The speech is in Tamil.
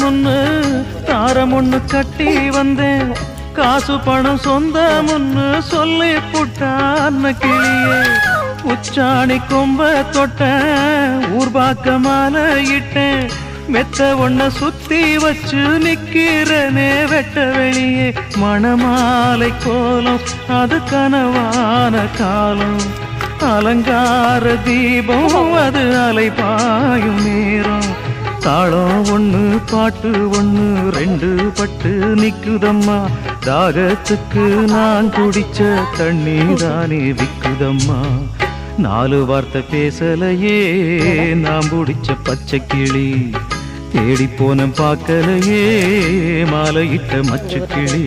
முன்னு தாரம் ஒண்ணு கட்டி வந்தேன். காசு பணம் சொந்த முன்னு சொல்லி புட்டான் கிளியே. உச்சாணி கொம்ப தொட்டேன், ஊர்பாக்க மாலையிட்டேன். மெத்த ஒன்ன சுத்தி வச்சு நிக்கிறனே வெட்ட வெளியே. மணமாலை கோலம் அது கனவான காலம். அலங்கார தீபம் அது அலைபாயும் நேரம். தாளம் ஒண்ணு பாட்டு ஒண்ணு ரெண்டு பட்டு நிக்குதம்மா. தாகத்துக்கு நான் குடிச்ச தண்ணீரானே விக்குதம்மா. நாலு வார்த்தை பேசலையே நாம் பிடிச்ச பச்சை கிளி. தேடி போன பார்க்கலையே மாலையிட்ட மச்சு கிளி.